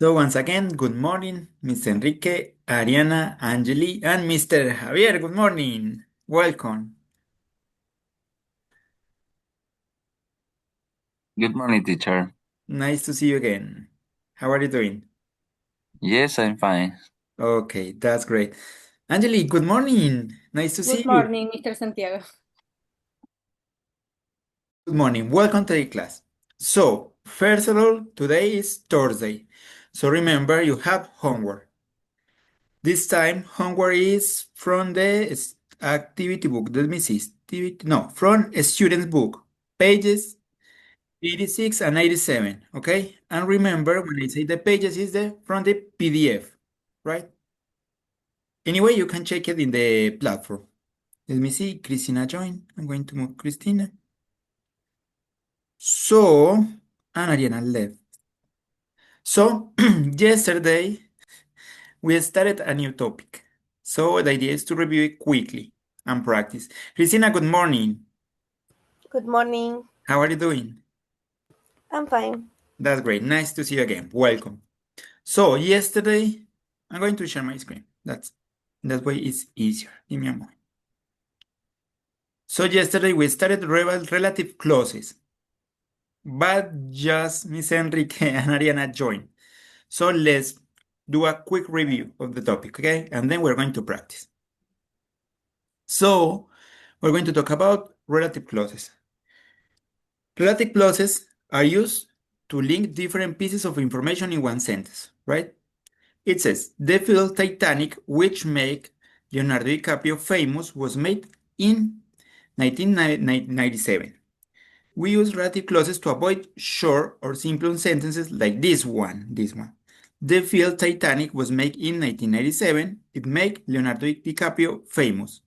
So once again, good morning, Mr. Enrique, Ariana, Angeli, and Mr. Javier. Good morning. Welcome. Good morning, teacher. Nice to see you again. How are you doing? Yes, I'm fine. Okay, that's great. Angeli, good morning. Nice to see Good you. morning, Mr. Santiago. Good morning. Welcome to the class. So, first of all, today is Thursday. So remember, you have homework. This time, homework is from the activity book. Let me see. No, from a student's book. Pages 86 and 87, okay? And remember, when I say the pages is from the PDF, right? Anyway, you can check it in the platform. Let me see, Christina join. I'm going to move Christina. So, and Ariana left. So, yesterday, we started a new topic. So, the idea is to review it quickly and practice. Christina, good morning. Good morning. How are you doing? I'm fine. That's great. Nice to see you again. Welcome. So yesterday, I'm going to share my screen. That way it's easier. Give me a moment. So yesterday we started relative clauses, but just Miss Enrique and Ariana joined. So let's do a quick review of the topic, okay? And then we're going to practice. So we're going to talk about relative clauses. Relative clauses are used to link different pieces of information in one sentence, right? It says, the film Titanic, which made Leonardo DiCaprio famous, was made in 1997. We use relative clauses to avoid short or simple sentences like this one. The film Titanic was made in 1997. It made Leonardo DiCaprio famous.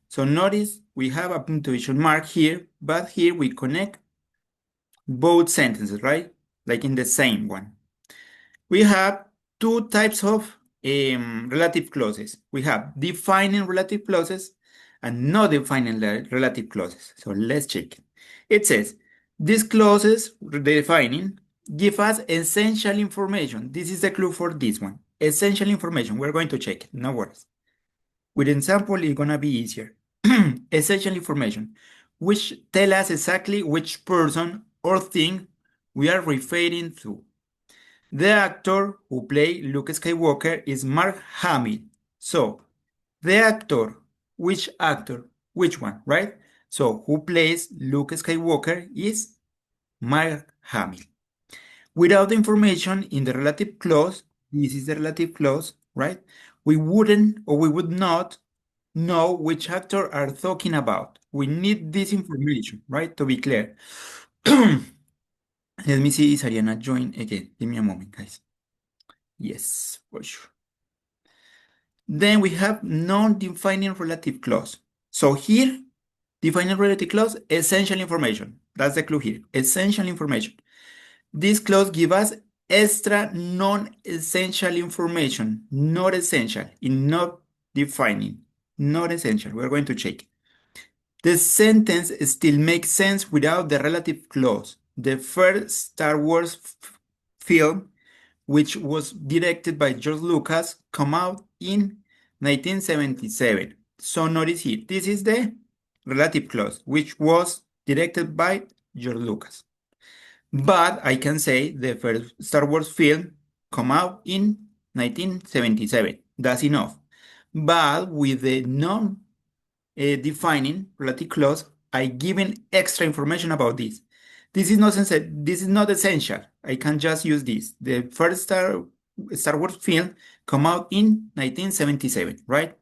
So notice we have a punctuation mark here, but here we connect both sentences, right? Like in the same one. We have two types of relative clauses. We have defining relative clauses and not defining relative clauses. So let's check. It says, these clauses, defining, give us essential information. This is the clue for this one. Essential information. We're going to check it. No worries. With example, it's going to be easier. Essential information, which tell us exactly which person or thing we are referring to. The actor who played Luke Skywalker is Mark Hamill. So, the actor, which actor, which one, right? So, who plays Luke Skywalker is Mark Hamill. Without the information in the relative clause, this is the relative clause, right? We wouldn't or we would not know which actor are talking about. We need this information, right? To be clear. Let me see, is Ariana join again? Give me a moment, guys. Yes, for sure. Then we have non-defining relative clause. So here, defining relative clause, essential information. That's the clue here, essential information. This clause gives us extra non-essential information, not essential, in not defining, not essential. We're going to check. The sentence still makes sense without the relative clause. The first Star Wars film, which was directed by George Lucas, come out in 1977. So notice here, this is the relative clause, which was directed by George Lucas. But I can say the first Star Wars film come out in 1977. That's enough. But with the non-defining relative clause, I given extra information about this. This is not essential. I can just use this. The first Star Wars film come out in 1977, right?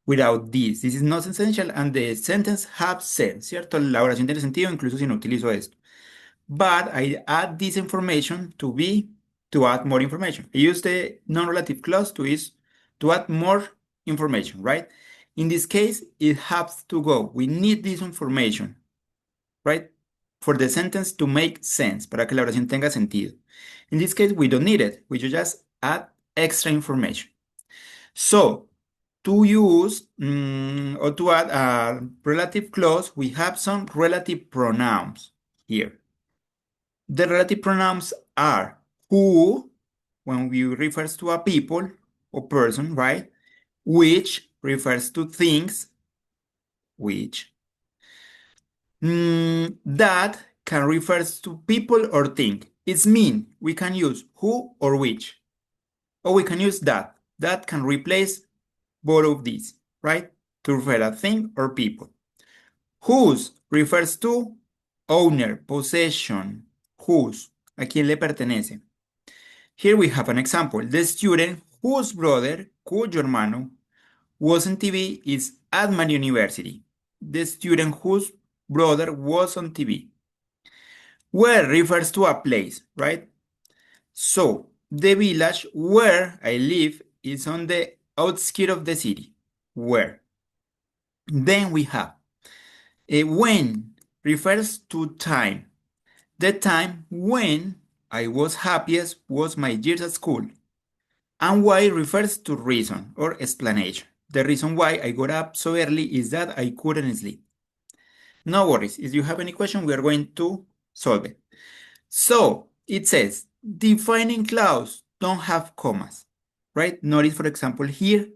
Without this is not essential and the sentence have sense, ¿cierto? La oración tiene sentido incluso si no utilizo esto. But I add this information to add more information. I use the non-relative clause to add more information, right? In this case, it has to go. We need this information, right? For the sentence to make sense, para que la oración tenga sentido. In this case, we don't need it. We just add extra information. So, to use or to add a relative clause, we have some relative pronouns here. The relative pronouns are who, when we refers to a people or person, right? Which refers to things, which. That can refers to people or thing. It's mean we can use who or which. Or we can use that. That can replace both of these, right? To refer a thing or people. Whose refers to owner, possession, whose, a quién le pertenece. Here we have an example. The student whose brother, cuyo hermano, was on TV is at my university. The student whose brother was on TV. Where refers to a place, right? So, the village where I live is on the outskirts of the city. Where? Then we have when refers to time. The time when I was happiest was my years at school. And why refers to reason or explanation. The reason why I got up so early is that I couldn't sleep. No worries. If you have any question, we are going to solve it. So it says defining clause don't have commas, right? Notice, for example, here,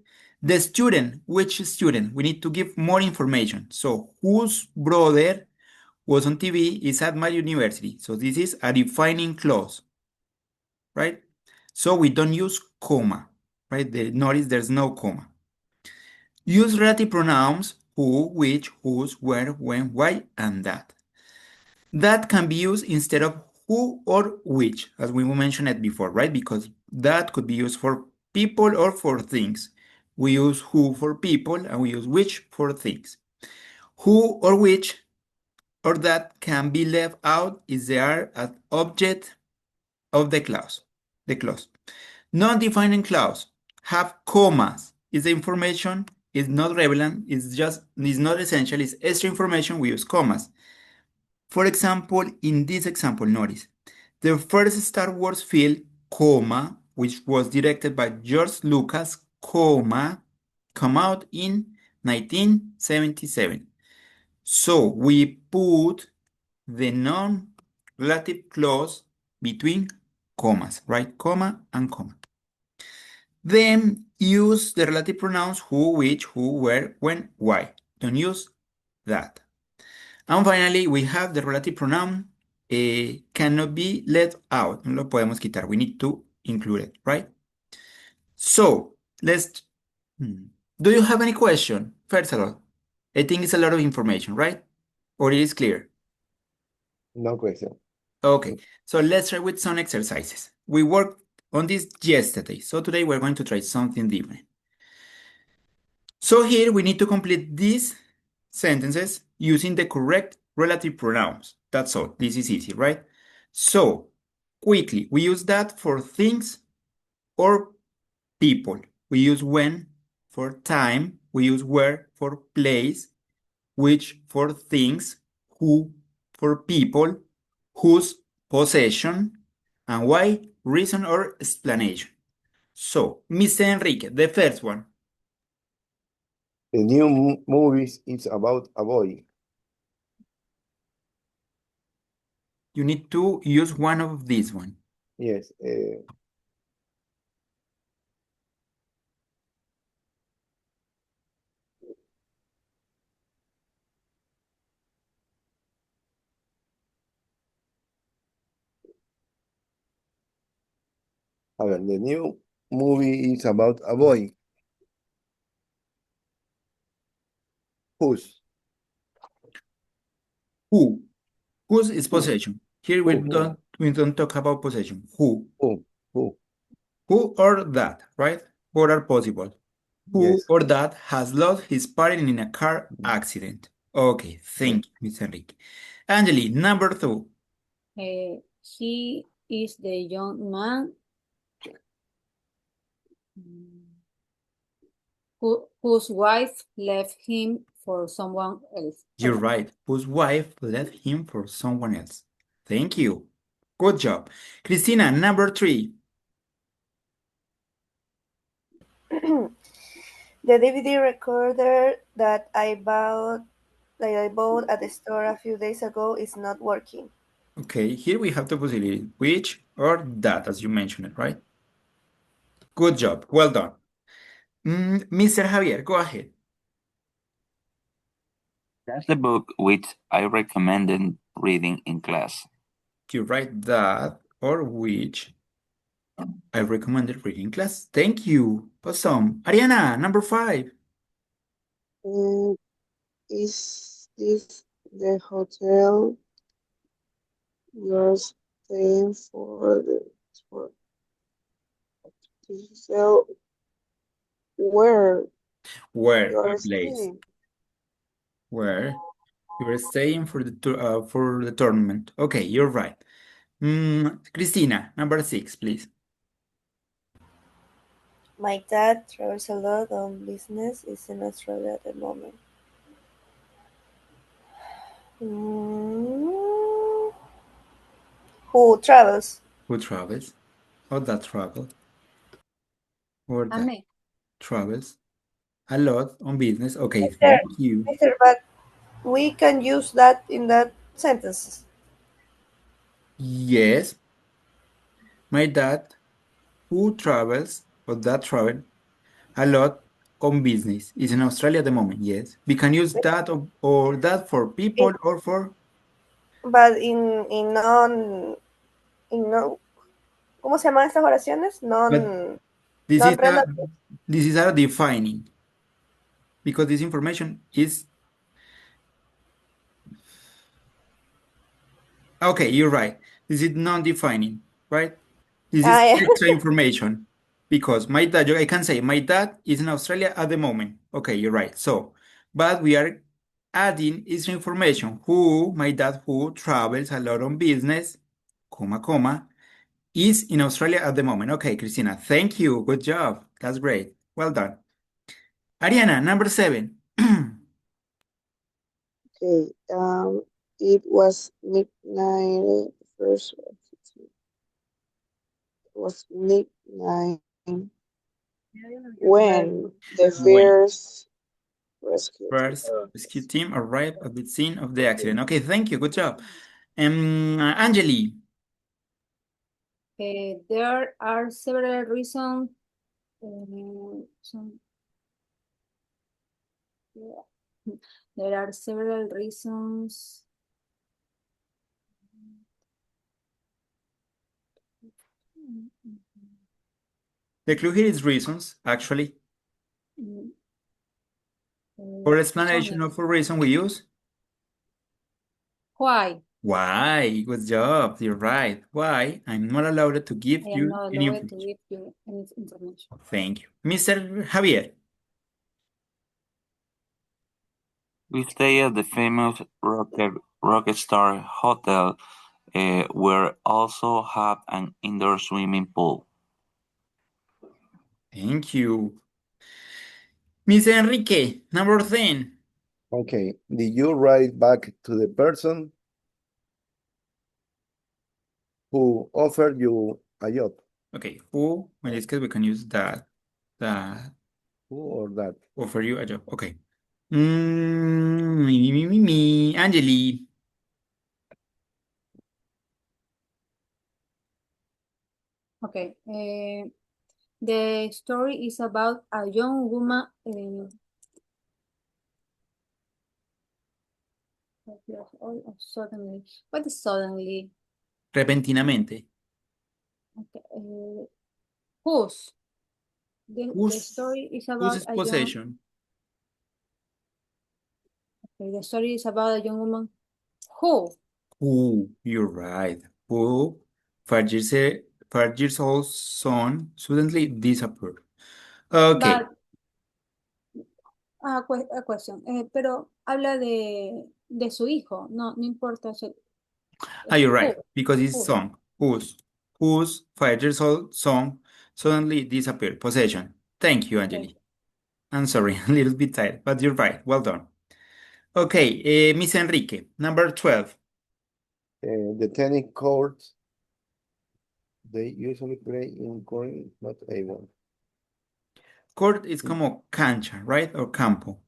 the student, which student? We need to give more information. So whose brother was on TV is at my university. So this is a defining clause, right? So we don't use comma, right? Notice there's no comma. Use relative pronouns who, which, whose, where, when, why, and that. That can be used instead of who or which, as we mentioned it before, right? Because that could be used for people or for things. We use who for people and we use which for things. Who or which or that can be left out if they are an object of the clause. Non-defining clause have commas. If the information is not relevant, is not essential, it's extra information, we use commas. For example, in this example, notice the first Star Wars film, comma, which was directed by George Lucas, comma, come out in 1977. So we put the non-relative clause between commas, right? Comma and comma. Then use the relative pronouns who, which, who, where, when, why. Don't use that. And finally, we have the relative pronoun cannot be left out. No lo podemos quitar. We need to include it, right? So, let's... Do you have any question? First of all, I think it's a lot of information, right? Or it is clear? No question. Okay, so let's try with some exercises. We worked on this yesterday, so today we're going to try something different. So here we need to complete these sentences using the correct relative pronouns. That's all. This is easy, right? So, quickly, we use that for things or people. We use when for time. We use where for place. Which for things. Who for people. Whose possession. And why reason or explanation. So, Mr. Enrique, the first one. The new movies is about a boy. You need to use one of these one. Yes. A ver, the new movie is about a boy. Whose? Who? Whose is Who? possession? Here we Who? don't talk about possession. Who? Who? Who or that, right? Both are possible. Who Yes. or that has lost his parent in a car accident. Okay, thank you, Mr. Enrique. Angeli, number 2. He is the young man whose wife left him for someone else. You're right. Whose wife left him for someone else. Thank you. Good job. Christina, number 3. The DVD recorder that I bought at the store a few days ago is not working. Okay, here we have the possibility which or that, as you mentioned it, right? Good job. Well done. Mr. Javier, go ahead. That's the book which I recommended reading in class. You write that or which I recommended reading class. Thank you. Awesome. Ariana, number 5. Is this the hotel you're staying for so where Where? you're A place. staying? Where you are staying for the tournament. Okay, you're right. Christina, number 6, please. My dad travels a lot on business. Is in Australia at the moment. Mm, Who travels? Who travels? Or that travel? Or that Ame. travels a lot on business. Okay, Mister, thank you. Mister, but we can use that in that sentence. Yes, my dad who travels or that travel a lot on business is in Australia at the moment. Yes, we can use that or that for people In, or for but in non, ¿cómo se llaman estas oraciones? but Non this is non a relative. this is a defining because this information is okay. You're right. This is non-defining, right? This is Yeah. extra information because my dad, I can say my dad is in Australia at the moment. Okay, you're right. So, but we are adding extra information. My dad who travels a lot on business, comma, is in Australia at the moment. Okay, Christina, thank you. Good job. That's great. Well done. Ariana, number 7. Okay, it was midnight first. It was midnight when the When first rescue. first rescue team arrived at the scene of the accident. Okay, thank you. Good job. Angeli. There are several reasons. There are several reasons. The clue here is reasons, actually. For explanation of a reason we use Why? why. Good job. You're right. Why? I'm not allowed to give I am you not any allowed to information. give you any information. Thank you. Mr. Javier. We stay at the famous Rocket Star Hotel, where also have an indoor swimming pool. Thank you. Mr. Enrique, number 10. Okay. Did you write back to the person who offered you a job? Okay, who? In this case, we can use that. Who or that? Offer you a job. Okay. Me. Angeli. Okay. The story is about a young woman. Suddenly. What is suddenly? Repentinamente. Okay. Whose? The story is about Whose a young. possession? Okay, the story is about a young woman. Who? Who? You're right. Who? 5 years old son suddenly disappeared. Okay. But, a question. Pero habla de su hijo. No importa. You're right. Who? Because it's Who? son. Whose 5 years old son suddenly disappeared. Possession. Thank you, Angeli. I'm sorry, a little bit tired, but you're right. Well done. Okay, Miss Enrique, number 12. The tennis courts, they usually play in court, not A1. Court is como cancha, right? Or campo.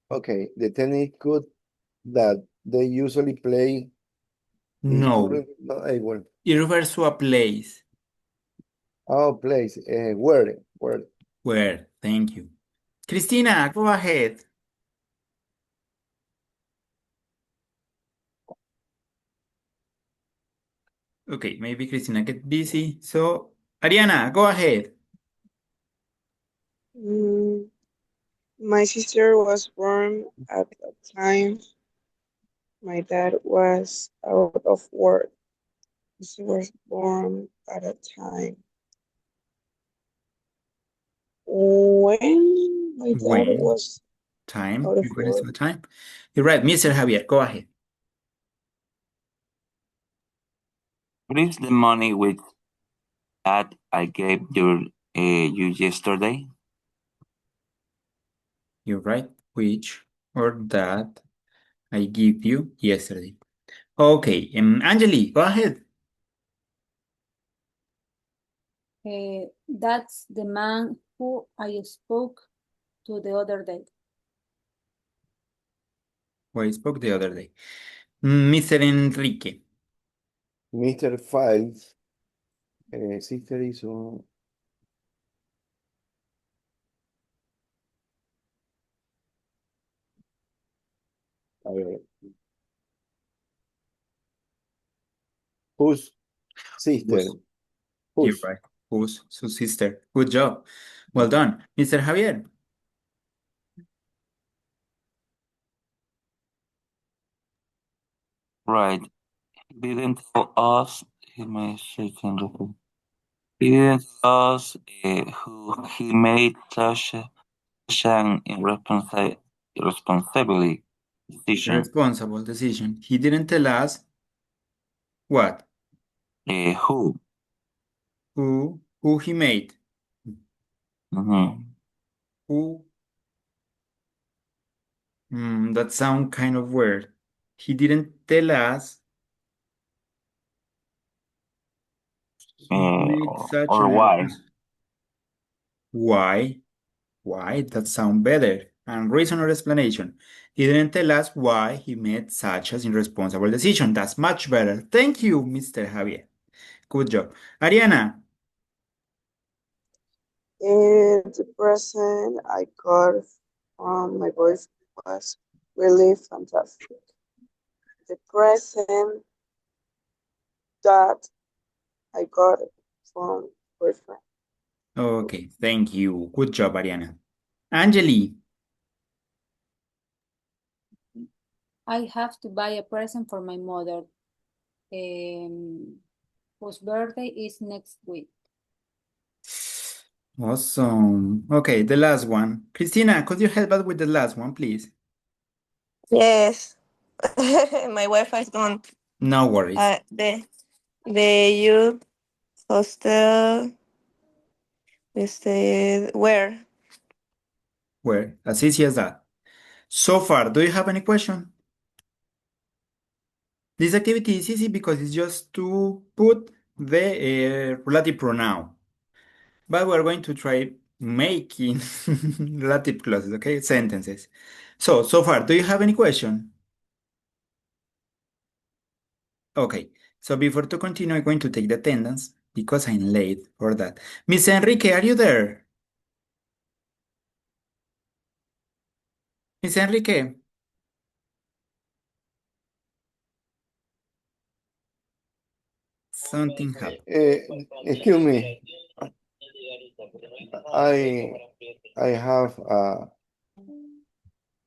Okay, the tennis court that they usually play in No, court, not A1. it refers to a place. Oh, place. Where? Where? Thank you. Christina, go ahead. Okay, maybe Christina get busy. So, Ariana, go ahead. Mm, my sister was born at the time my dad was out of work. She was born at a time when my dad When? was Time. out of Referring work. to time. You're right, Mr. Javier, go ahead. What is the money which that I gave you yesterday? You're right. Which or that I give you yesterday. Okay, Angeli, go ahead. That's the man who I spoke to the other day. Who I spoke the other day. Mr. Enrique. Mr. Files. Sister hizo. A ver. Whose sister? Whose? You're Whose? right. Who's su sister? Good job. Well done. Mr. Javier. Right. He didn't tell us. He may say something. He didn't tell us who he made such an irresponsible decision. Responsible decision. He didn't tell us what? Who? Who he made. Mhm. Who? That sounds kind of weird. He didn't tell us he made such Or an why? Why? Why? That sounds better. And reason or explanation. He didn't tell us why he made such an irresponsible decision. That's much better. Thank you, Mr. Javier. Good job. Ariana. And the present I got from my boyfriend was really fantastic. The present that I got from boyfriend. Okay, thank you. Good job, Ariana. Angeli. I have to buy a present for my mother, whose birthday is next week. Awesome. Okay, the last one. Christina, could you help us with the last one, please? Yes. My Wi-Fi is gone. No worries. The youth hostel where? Where? As easy as that. So far, do you have any question? This activity is easy because it's just to put the relative pronoun. But we're going to try making relative clauses, okay? Sentences. So far, do you have any question? Okay, so before to continue, I'm going to take the attendance because I'm late for that. Miss Enrique, are you there? Miss Enrique? Something happened. Excuse me. I have a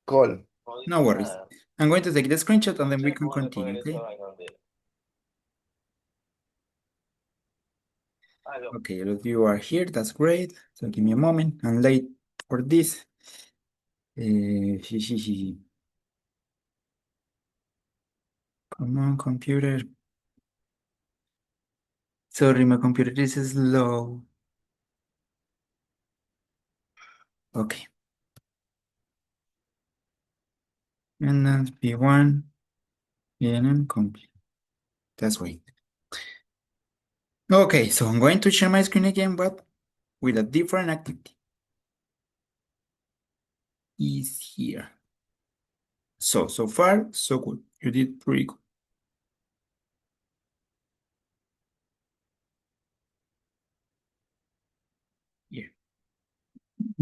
call. No worries. I'm going to take the screenshot and then we can continue, okay? Okay, all of you are here. That's great. So give me a moment. I'm late for this. Come on, computer. Sorry, my computer is slow. Okay. And then P1, PNM complete. That's great. Okay, so I'm going to share my screen again, but with a different activity. Is here. So far, so good. You did pretty good.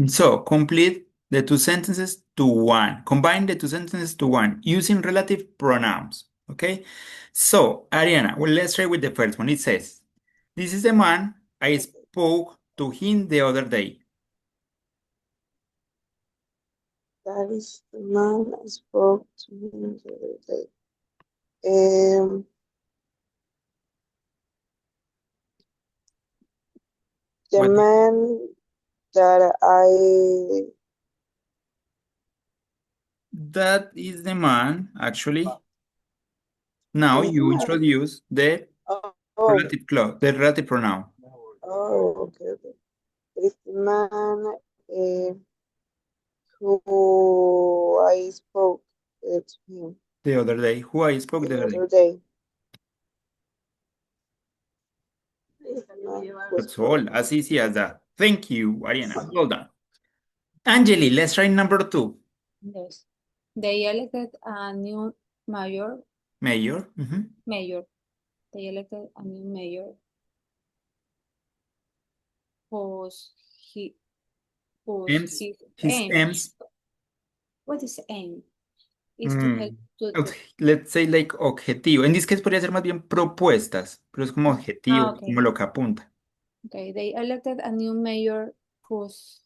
So complete the two sentences to one. Combine the two sentences to one using relative pronouns. Okay. So Ariana, well, let's try with the first one. It says, "This is the man I spoke to him the other day." That is the man I spoke to him the other day. The What? man that That is the man, actually. Now is the you man. introduce the Oh, relative clause, the relative pronoun okay, okay. It's the man who I spoke to him the other day, who I spoke the the other day. other day. It's the man who That's spoke. all, as easy as that. Thank you, Ariana. Well done. Angeli, let's try number two. Yes. They elected a new mayor. Mayor. Mayor. They elected a new mayor whose he whose Aims. his His aim. aims. What is aim? Is to help Let's say like objetivo. En this case podría ser más bien propuestas, pero es como objetivo, okay. como lo que apunta. Okay, they elected a new mayor whose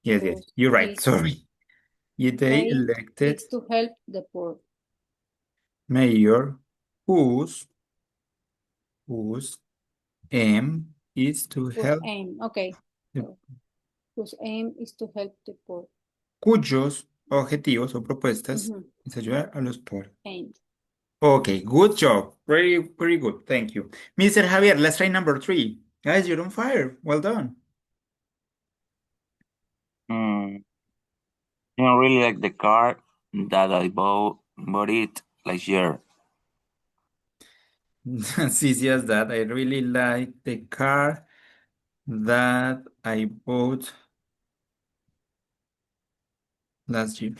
Yes, you're right. his Sorry. They aim elected is to help the poor. mayor whose aim is to Whose help aim, okay. the- So, whose aim is to help the poor. cuyos objetivos o propuestas Mhm. es ayudar a los pobres. Aim. Okay, good job. Very, very good. Thank you. Mr. Javier, let's try number three. Guys, you're on fire. Well done. I don't really like the car that I bought it last year. As easy as that. I really like the car that I bought last year.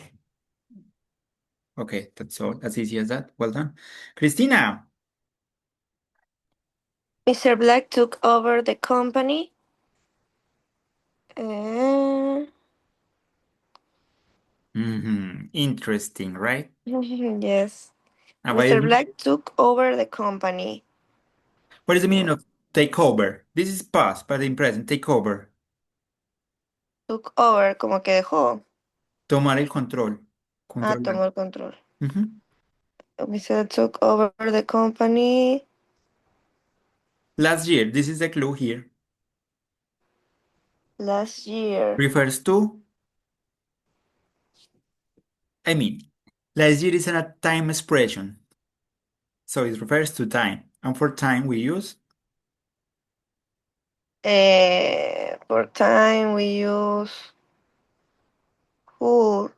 Okay, that's all. As easy as that. Well done. Christina. Mr. Black took over the company. Uh, Interesting, right? yes. Now, Mr. Black took over the company. what is the meaning of take over? This is past, but in present, take over. Took over, como que dejó. Tomar el control. Controlar. Tomó el control. Mhm. Mr. took over the company Last year, this is the clue here. last year. Refers to, last year is a time expression. So it refers to time. And for time, we use For time we use who,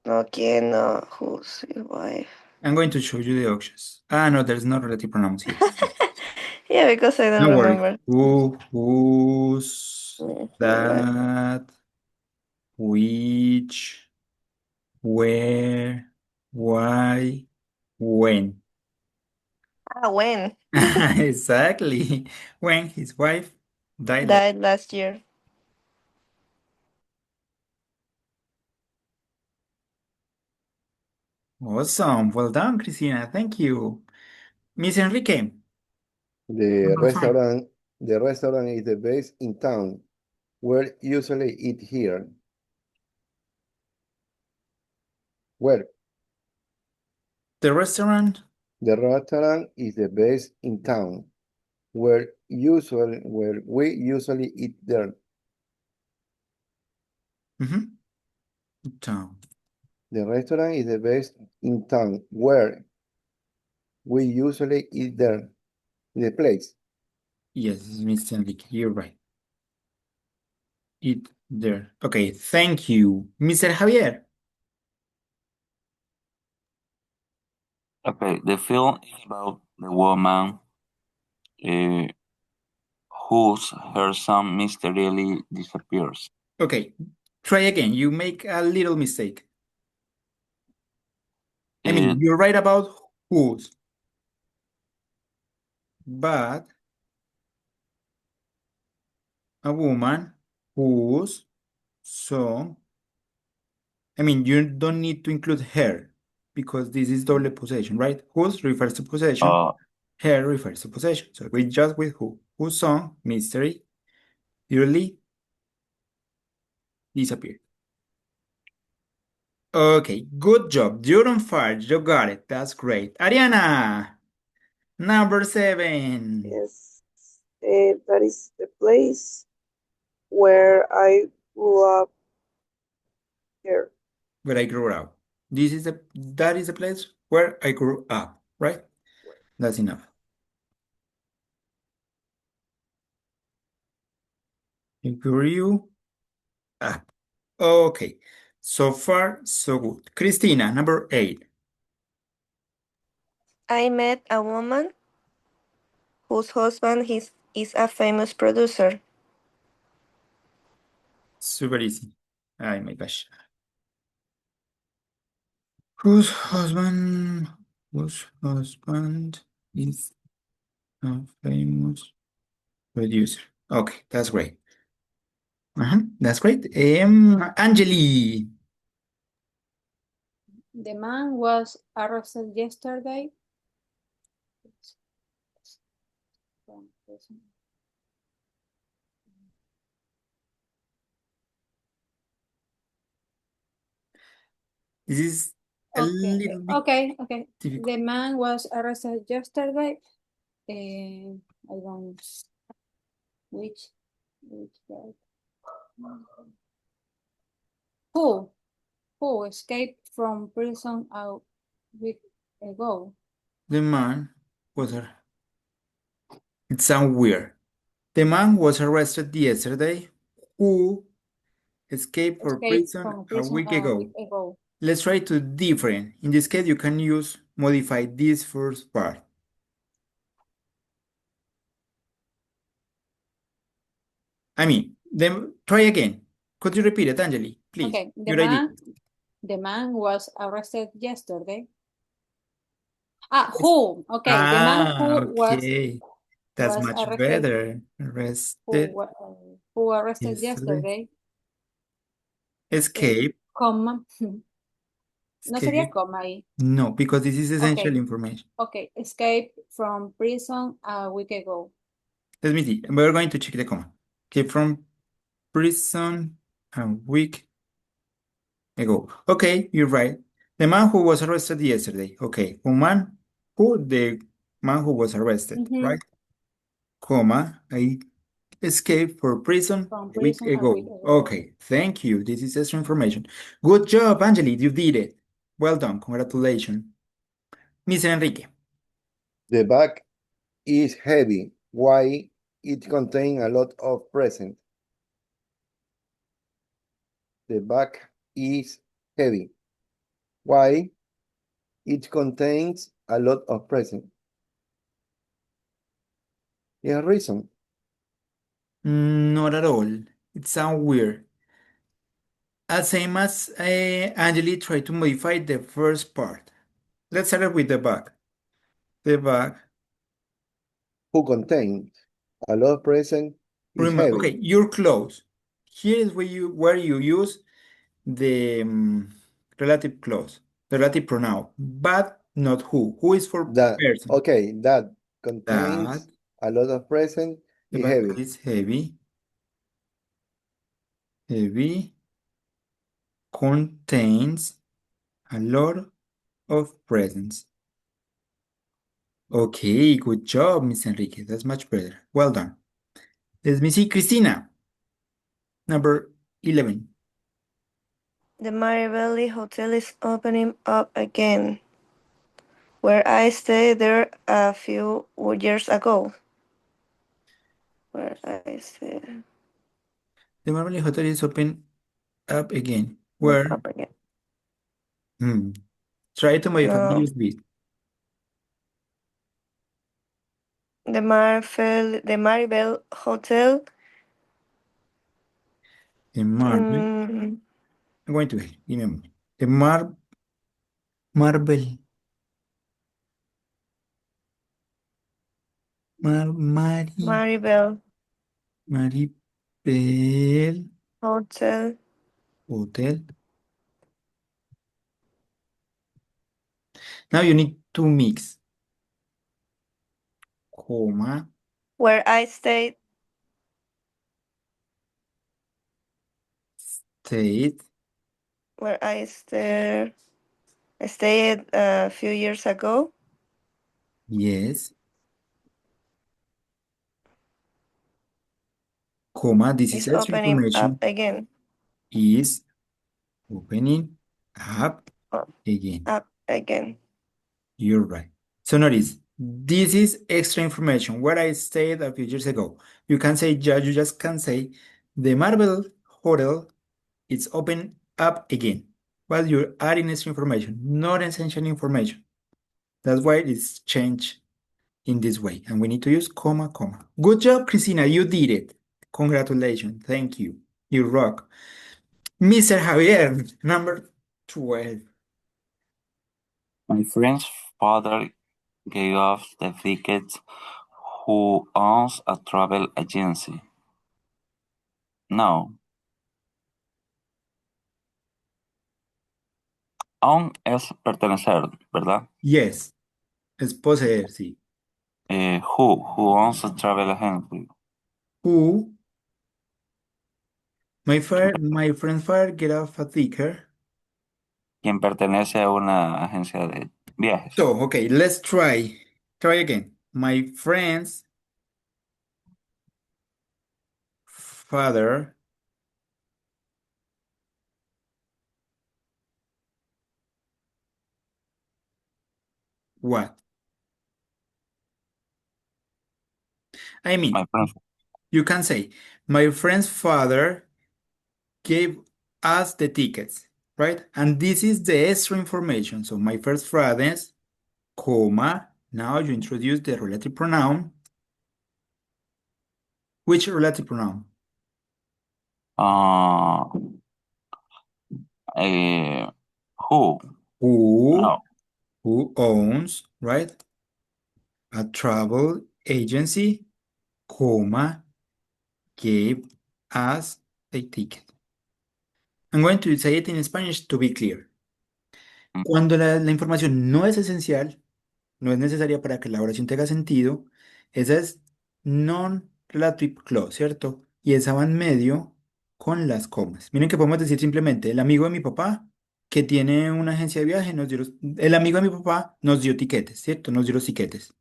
no quién, no who's your wife. I'm going to show you the options. No, there's no relative pronouns here. Yeah, because I don't No worry. remember. Who, whose, What? that, which, where, why, when. When? Exactly. When his wife died. Died last year. Awesome. Well done, Cristina. Thank you. Miss Enrique. The Number five. restaurant is the best in town. Where usually eat here. Where? The restaurant. The restaurant is the best in town. Where we usually eat there. Town. The restaurant is the best in town. Where we usually eat there. The place. Yes, Miss Enrique, you're right. Eat there. Okay, thank you. Mr. Javier. Okay, the film is about the woman whose her son mysteriously disappears. Okay, try again. You make a little mistake. You're right about whose, but a woman whose song. I mean, you don't need to include her because this is double possession, right? Whose refers to possession, Uh, her refers to possession. So we just with who. Whose song, mystery, eerily disappeared. Okay, good job. You don't fart. You got it. That's great. Ariana, number 7. Yes, that is the place where I grew up here. Where I grew up. That is the place where I grew up, right? That's enough. I grew up. Okay. So far, so good. Christina, number 8. I met a woman whose husband is a famous producer. Super easy. Oh my gosh. Whose husband is a famous producer? Okay, that's great. That's great. Angeli. The man was arrested yesterday. This is a Okay, little bit okay. difficult. The man was arrested yesterday. I don't which guy? Who escaped from prison a week ago? The man was it sounds weird. The man was arrested yesterday who escaped from Escaped prison from a prison week a ago. week ago. Let's try to different. In this case, you can modify this first part. I mean, then try again. Could you repeat it, Angeli, please? Okay, Your idea. the man was arrested yesterday. Who? Okay, the man Okay. That's was much arrested. better. Arrested Who arrested yesterday. yesterday? Escape. Comma. No sería Escape. coma ahí. No, because this is essential Okay. information. Okay, escape from prison a week ago. Let me see. We're going to check the comma. Escape from prison a week ago. Okay, you're right. The man who was arrested yesterday. Okay, the man who was arrested, right? Comma, I escaped for prison From a week prison a week ago. ago. Okay, thank you. This is extra information. Good job, Angeli. You did it. Well done. Congratulations. Mr. Enrique. The bag is heavy. Why? It contains a lot of present. The bag is heavy. Why? It contains a lot of present. Yes, reason. Not at all. It sounds weird. Same as Angeli tried to modify the first part. Let's start with the bag. The bag. Who contains a lot of present is Remember, heavy. okay, you're close. Here is where you use the relative clause, the relative pronoun, but not who. Who is for That person? okay, that contains That a lot of present the is bag heavy. is heavy. Heavy contains a lot of presents. Okay, good job, Miss Enrique. That's much better. Well done. Let me see, Christina. Number 11. The Maribelli Hotel is opening up again, where I stayed there a few years ago. Where I stayed The Marble Hotel is open up again. Where? up again. Try to modify the No, use bit. the Maribel Hotel. The marble. Mm, I'm going to give me a moment. The marble. Mari. Maribel. Mari. Del hotel hotel. Now you need to mix, comma, where I stayed stayed, I stayed a few years ago. yes, comma, this is Is extra opening up information, again. is opening up Up again. Up again. You're right. So notice, this is extra information where I stayed a few years ago. You can say, you just can say, the Marble Hotel is open up again. But you're adding extra information, not essential information. That's why it's changed in this way. And we need to use comma, comma. Good job, Christina. You did it. Congratulations. Thank you. You rock. Mr. Javier, number 12. My friend's father gave us the tickets who owns a travel agency. No. Own es pertenecer, ¿verdad? Yes. Es poseer, sí. Who owns a travel agency? Who? My friend's father get off a ticker. Quien pertenece a una agencia de viajes. So, okay, let's try. Try again. My friend's father what? I mean, My friend, you can say, my friend's father gave us the tickets, right? And this is the extra information. So my first friends, comma, now you introduce the relative pronoun. Which relative pronoun? who? Who, No. who owns, right? A travel agency, comma, gave us a ticket. I'm going to say it in Spanish to be clear. Cuando la información no es esencial, no es necesaria para que la oración tenga sentido, esa es non-relative clause, ¿cierto? Y esa va en medio con las comas. Miren que podemos decir simplemente, el amigo de mi papá que tiene una agencia de viaje el amigo de mi papá nos dio tiquetes, ¿cierto? Nos dio los tiquetes.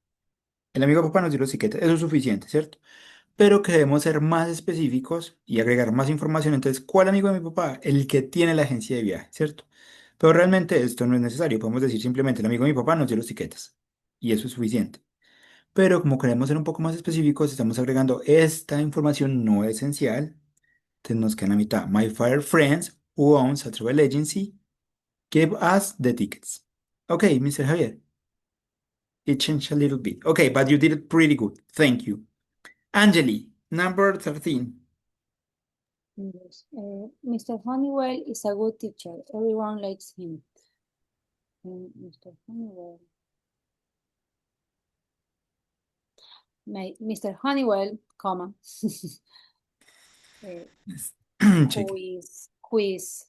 El amigo de papá nos dio los tiquetes, eso es suficiente, ¿cierto? Pero queremos ser más específicos y agregar más información. Entonces, ¿cuál amigo de mi papá? El que tiene la agencia de viaje, ¿cierto? Pero realmente esto no es necesario. Podemos decir simplemente el amigo de mi papá nos dio los tiquetes. Y eso es suficiente. Pero como queremos ser un poco más específicos, estamos agregando esta información no esencial. Entonces nos queda en la mitad. My five friends who owns a travel agency gave us the tickets. Okay, Mr. Javier. It changed a little bit. Okay, but you did it pretty good. Thank you. Angeli, number 13. Yes. Mr. Honeywell is a good teacher. Everyone likes him. Mr. Honeywell. Mr. Honeywell, comma. Yes. who is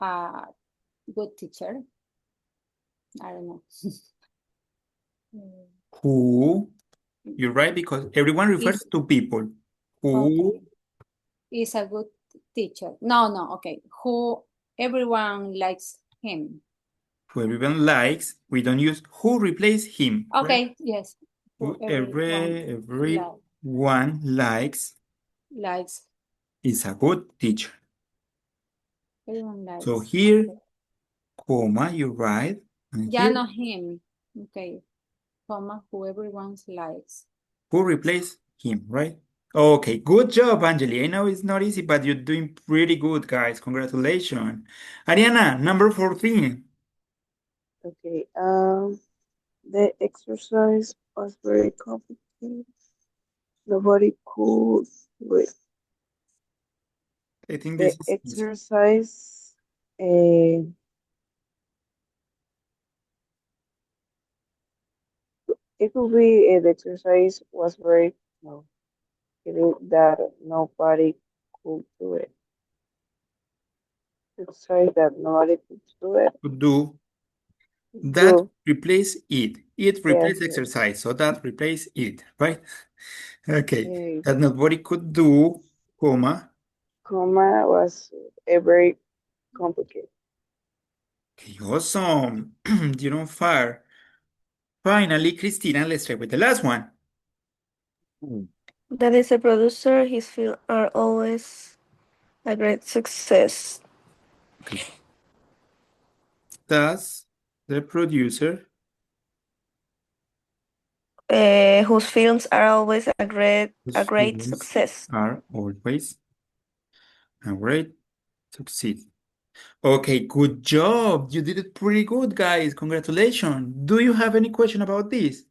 a good teacher. I don't know. Who, you're right, because everyone refers to people. Who, Okay. Is a good teacher. No, okay. Who everyone likes him. who everyone likes, we don't use who replace him. Okay, Right? yes. Who Everyone likes likes. is a good teacher. Everyone likes. So here, okay. comma, you're right. And Ya here, no him. Okay. Comma, who everyone likes. who replace him, right? Okay, good job, Angeli. I know it's not easy, but you're doing pretty good, guys. Congratulations. Ariana, number 14. Okay. The exercise was very complicated. Nobody could read. I think The this is easy. exercise. It could be the exercise was very no. The that nobody could do it. Let's say that nobody could do it. Could do. That Do. replace it. It replace Yes, yes. exercise, so that replace it, right? Okay. Okay. That nobody could do, comma. Comma was very complicated. Okay, awesome. You're on fire. Finally, Christina, let's try with the last one. That is a producer. His films are always a great success. Does the producer Whose films are always a great films success. are always a great succeed. Okay, good job. You did it pretty good, guys. Congratulations. Do you have any question about this?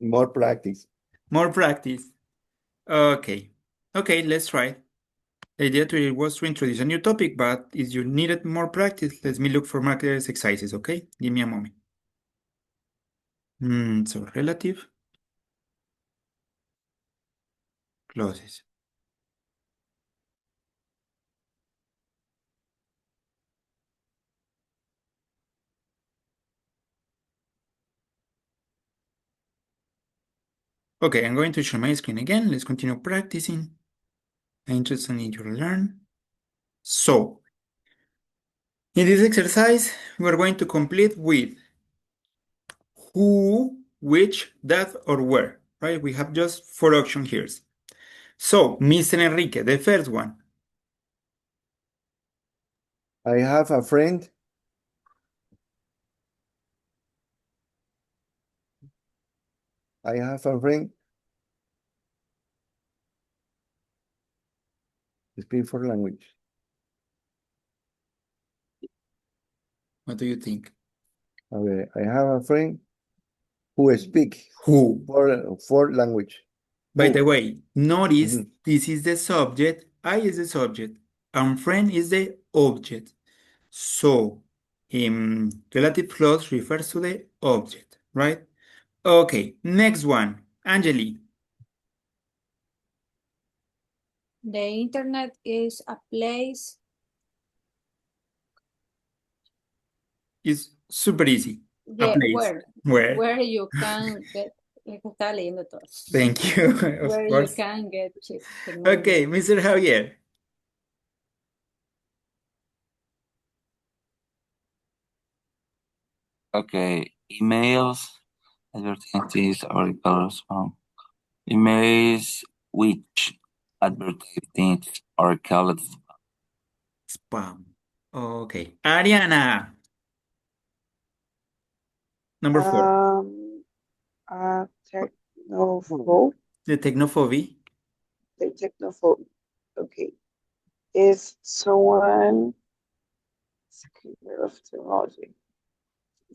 More practice. More practice. Okay. Okay, let's try. The idea today was to introduce a new topic, but if you needed more practice, let me look for market exercises, okay? Give me a moment. So relative clauses. Okay, I'm going to share my screen again. Let's continue practicing. I'm interested in your learn. So, in this exercise, we're going to complete with who, which, that, or where, right? We have just 4 options here. So, Mr. Enrique, the first one. I have a friend. I have a friend. Speak for language. What do you think? Okay, I have a friend who speaks Who? four language. By Who? the way, notice Mhm. this is the subject, I is the subject, and friend is the object. So, relative clause refers to the object, right? Okay, next one. Angeli. The internet is a place. Is super easy. A Yeah, place. Where? where you can get. Está leyendo todo. Thank you, of Where you course. can get cheap technology. Okay, Mr. Javier. Okay, emails, advertisements, or correspond. Emails which advertisements are called Spam. Okay. Ariana. Number 4. Technophobe. The technophobia. The technophobe. Okay. Is someone scared of technology?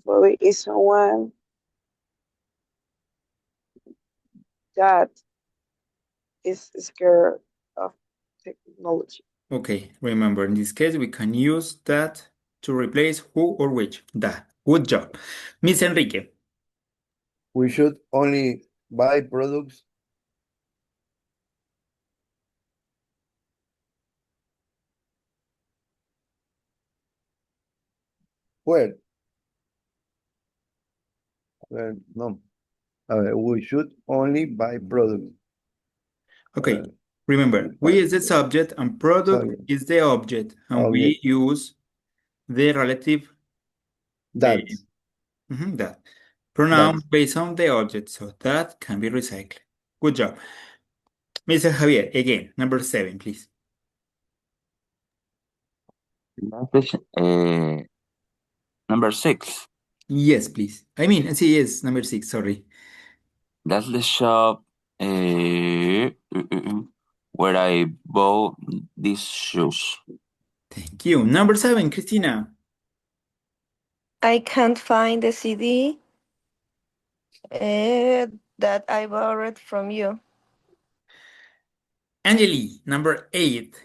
Phobia is someone that is scared of technology. Okay, remember, in this case, we can use that to replace who or which. That. Good job. Miss Enrique. We should only buy products. Where? No. We should only buy products. Okay, remember, we is the subject and product Sorry. is the object, and we Okay. use the relative That. that pronoun based on the object, so that can be recycled. Good job. Mr. Javier, again, number 7, please. message. Number 6. Yes, please. I mean, see, yes, number 6, sorry. That's the shop where I bought these shoes. Thank you. Number 7, Christina. I can't find the CD that I borrowed from you. Angeli, number 8.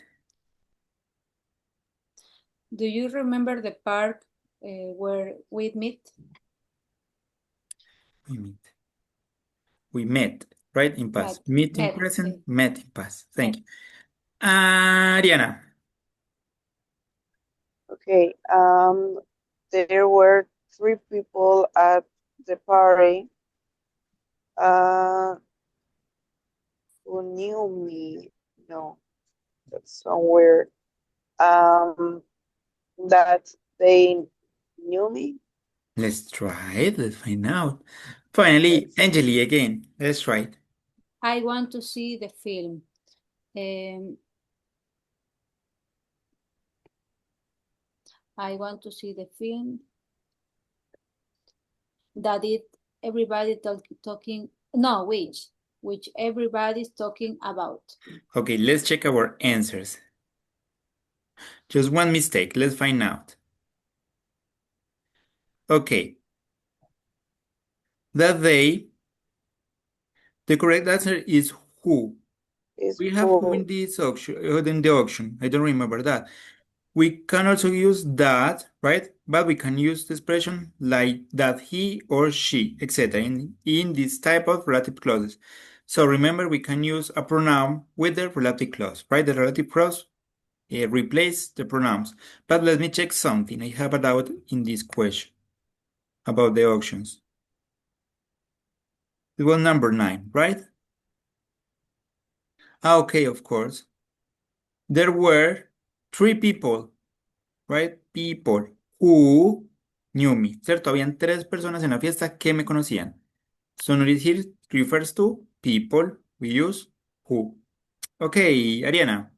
Do you remember the park where we meet? We met. right? In past. Met, Meet in met, present, sí, met in past. Thank met. you. Ariana. Okay. There were 3 people at the party. Who knew me? No, that's so weird. Um, that they knew me. Let's try it. Let's find out. Finally, Let's Angeli again. Let's try it. I want to see the film. I want to see the film that everybody talking, no, which everybody's talking about. Okay, let's check our answers. Just one mistake. Let's find out. Okay. That they, the correct answer is who. is We have who who in this auction, in the auction. I don't remember that. We can also use that, right? But we can use the expression like that he or she, etc. in this type of relative clauses. So remember, we can use a pronoun with the relative clause, right? The relative clause replace the pronouns. But let me check something. I have a doubt in this question about the auctions. It was number 9, right? Okay, of course. There were 3 people, right? People who knew me, ¿cierto? Habían 3 personas en la fiesta que me conocían. So notice here refers to people, we use who. Okay, Ariana.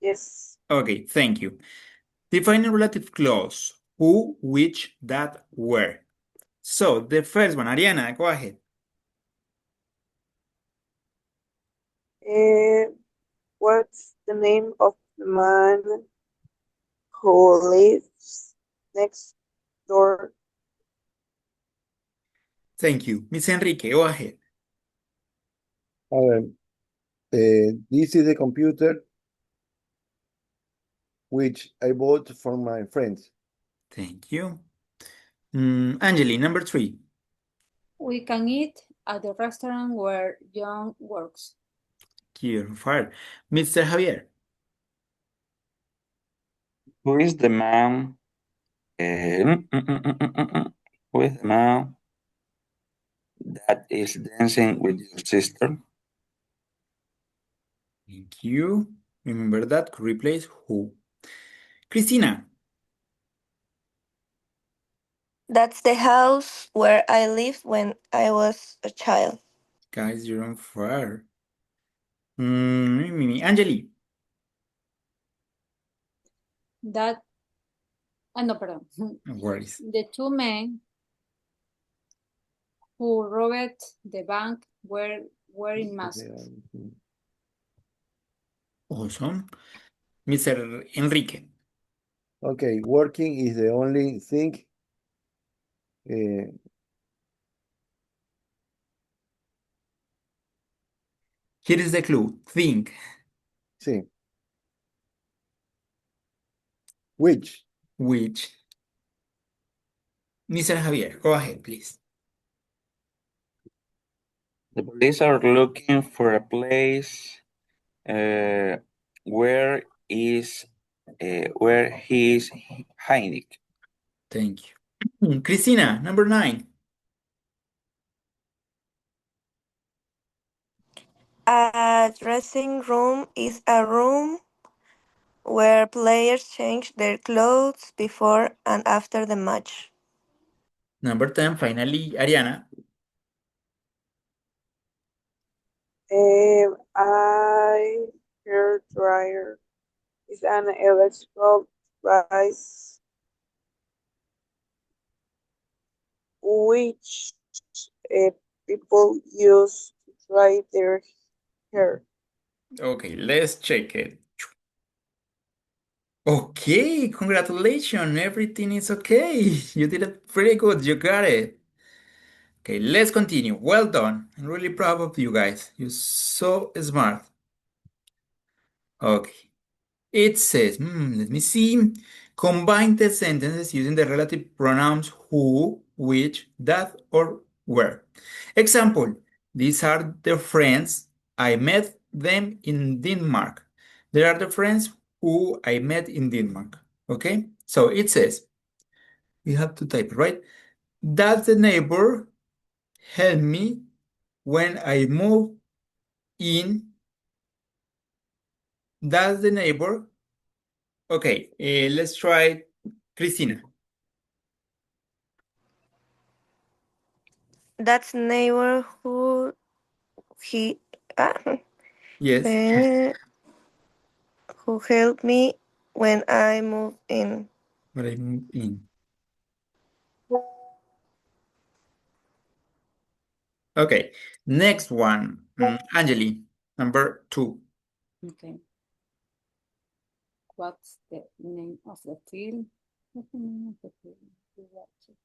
yes. Okay, thank you. Define a relative clause. Who, which, that, where. So the first one, Ariana, go ahead. What's the name of the man who lives next door? Thank you. Miss Enrique, go ahead. A ver, this is the computer which I bought for my friends. Thank you. Angeli, number 3. We can eat at the restaurant where John works. Here, fire. Mr. Javier. Who is the man? Who is the man that is dancing with your sister? Thank you. Remember that could replace who. Cristina. That's the house where I lived when I was a child. Guys, you're on fire. Angeli. That, no, pardon. No worries. The 2 men who robbed the bank were wearing masks. Awesome. Mr. Enrique. Okay, working is the only thing Here is the clue. Think. sí. Which? Which. Mr. Javier, go ahead, please. The police are looking for a place where he is hiding. Thank you. Cristina, number 9. A dressing room is a room where players change their clothes before and after the match. Number 10, finally, Ariana. A hair dryer is an electrical device which people use to dry their hair. Okay, let's check it. Okay, congratulations. Everything is okay. You did it pretty good. You got it. Okay, let's continue. Well done. I'm really proud of you guys. You're so smart. Okay. It says, let me see. Combine the sentences using the relative pronouns who, which, that, or where. Example, these are the friends I met them in Denmark. There are the friends who I met in Denmark. Okay, so it says, we have to type, right? Does the neighbor help me when I move in? Does the neighbor? Okay, let's try Cristina. That's neighborhood he Yes, who helped me when I moved in. when I move in. Okay, next one, Angeli, number 2. Okay. What's the name of the film? What's the name of the film? You watch it.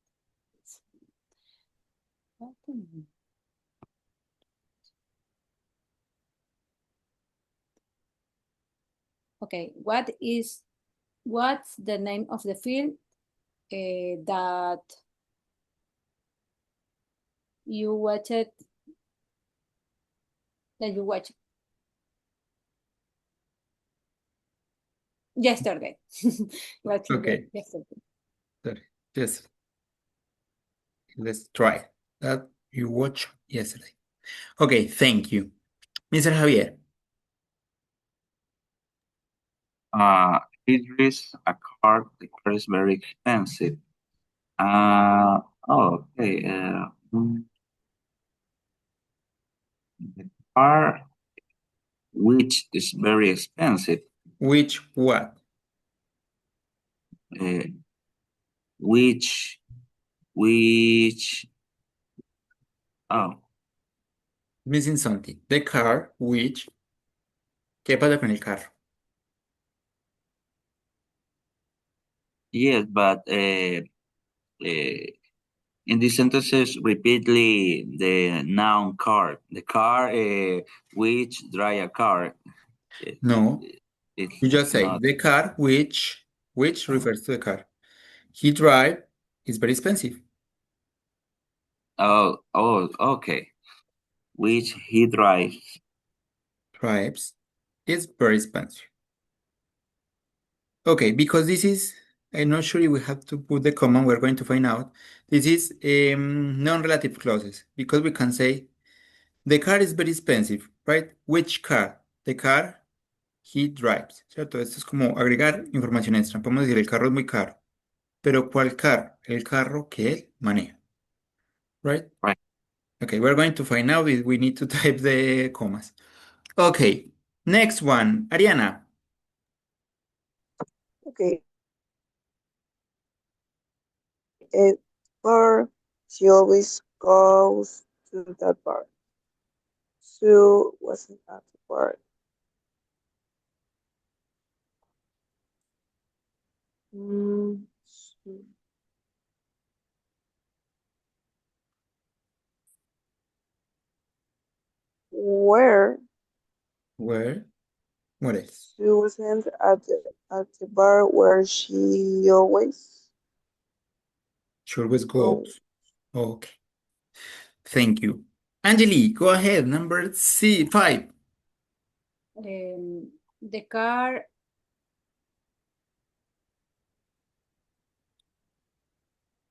What's the name? Okay, what's the name of the film that you watched yesterday? Okay. Yesterday. Sorry, just let's try that you watched yesterday. Okay, thank you. Mr. Javier, It is a car. The car is very expensive. Okay. The car, which is very expensive. which what? Which, oh, Missing something. The car, which. ¿Qué pasa con el carro? yes, but in these sentences, repeatedly the noun car. The car, which drive a car. No, It's you just say not. the car, which refers to the car. He drive is very expensive. Oh, okay. Which he drives. Drives is very expensive. Okay, because this is, I'm not sure if we have to put the comma, we're going to find out. This is non-relative clauses, because we can say the car is very expensive, right? Which car? The car he drives, ¿cierto? Esto es como agregar información extra. Podemos decir, el carro es muy caro. Pero ¿cuál carro? El carro que él maneja, right? Right. Okay, we're going to find out if we need to type the commas. Okay, next one, Ariana. Okay. Bar, she always goes to that bar. Sue wasn't at the bar. Sue. Where Where? What else? Sue wasn't at the bar where she always She always goes. goes. Okay, thank you. Angeli, go ahead, number 5. The car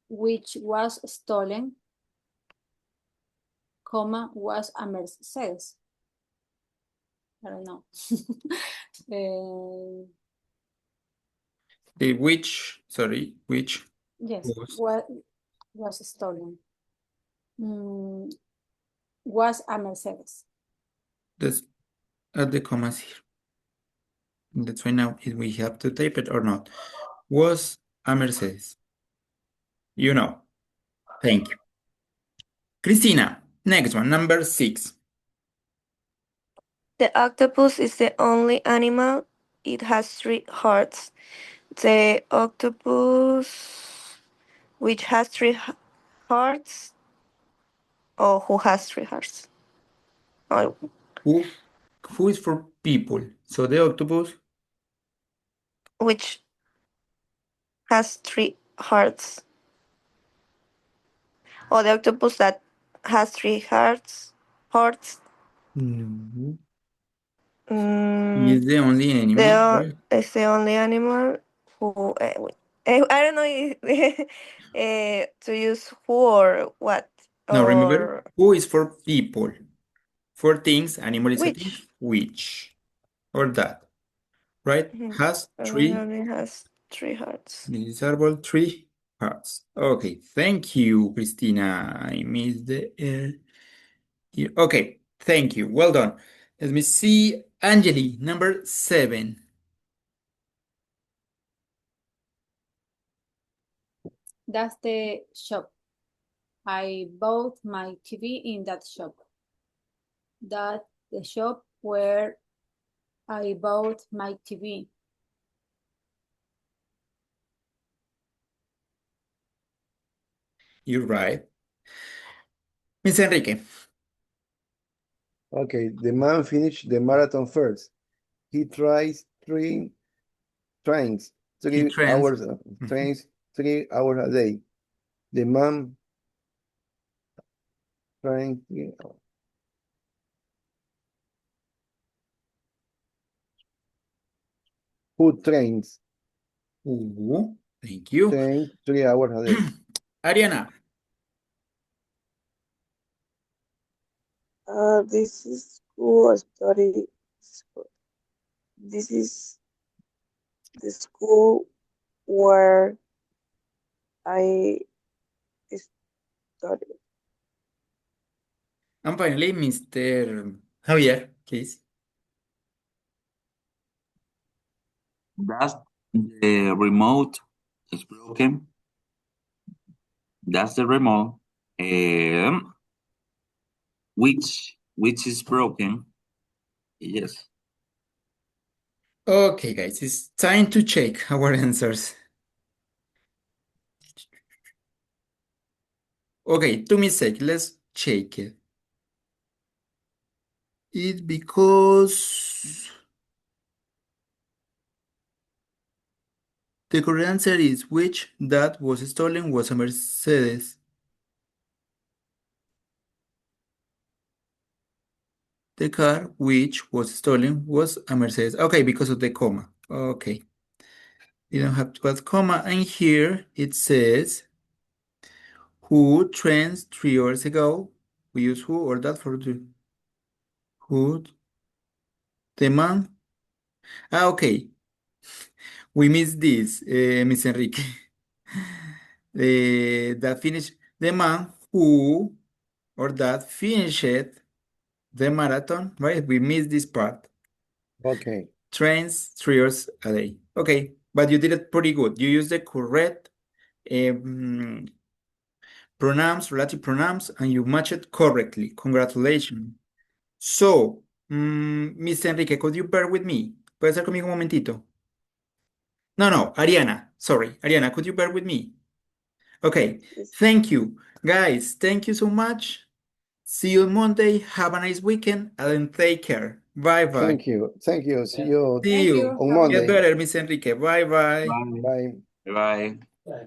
which was stolen, comma, was a Mercedes. I don't know. The which, sorry, which Yes, was, was stolen. Was a Mercedes. let's add the commas here. Let's find out if we have to type it or not. Was a Mercedes. You know. Thank you. Cristina, next one, number 6. The octopus is the only animal. It has 3 hearts. The octopus which has 3 hearts, or who has 3 hearts? Oh, Who is for people? So the octopus, which has 3 hearts. Or the octopus that has three hearts. Hearts. No. Mm, Is the only animal, right? it's the only animal who. I don't know if, to use who or what No, remember, or who is for people. For things, animal is a thing, which. which or that, right? Mhm. Has It three, only has three hearts. this arbol, three parts. Okay, thank you, Christina. I missed the here. Okay, thank you. Well done. Let me see. Angeli, number 7. That's the shop. I bought my TV in that shop. That's the shop where I bought my TV. You're right. Miss Enrique, Okay, the man finished the marathon first. He tries trains he 3 hours, Mhm. trains 3 hours a day. The man trains 3 hours. Who trains? Ooh, thank you. Trains 3 hours a day. Ariana, This is school study. This is the school where I studied. and finally, Mr. Javier, please. That's the remote is broken. That's the remote. Which is broken. Yes. Okay, guys, it's time to check our answers. Okay, 2 mistakes. Let's check it. It's because the correct answer is which that was stolen was a Mercedes. The car which was stolen was a Mercedes. Okay, because of the comma. Okay. You don't have to add comma. And here it says who trends 3 hours ago. We use who or that for the who. The man. Ah, okay. We missed this, Miss Enrique. That finished the man who or that finished the marathon, right? We missed this part. Okay. Trains 3 hours a day. Okay, but you did it pretty good. You used the correct um, pronouns, relative pronouns, and you matched it correctly. Congratulations. So, Miss Enrique, could you bear with me? ¿Puedes estar conmigo un momentito? No, Ariana. Sorry, Ariana, could you bear with me? Okay, Yes. thank you. Guys, thank you so much. See you on Monday. Have a nice weekend and take care. Bye-bye. Thank you. Thank you. See you See Thank you. you. on Have a Monday. Get better, Miss Enrique. Bye-bye. Bye. Bye. Bye.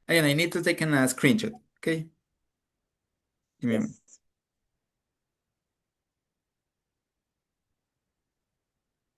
And I need to take a screenshot, okay? Give me a Yes. minute.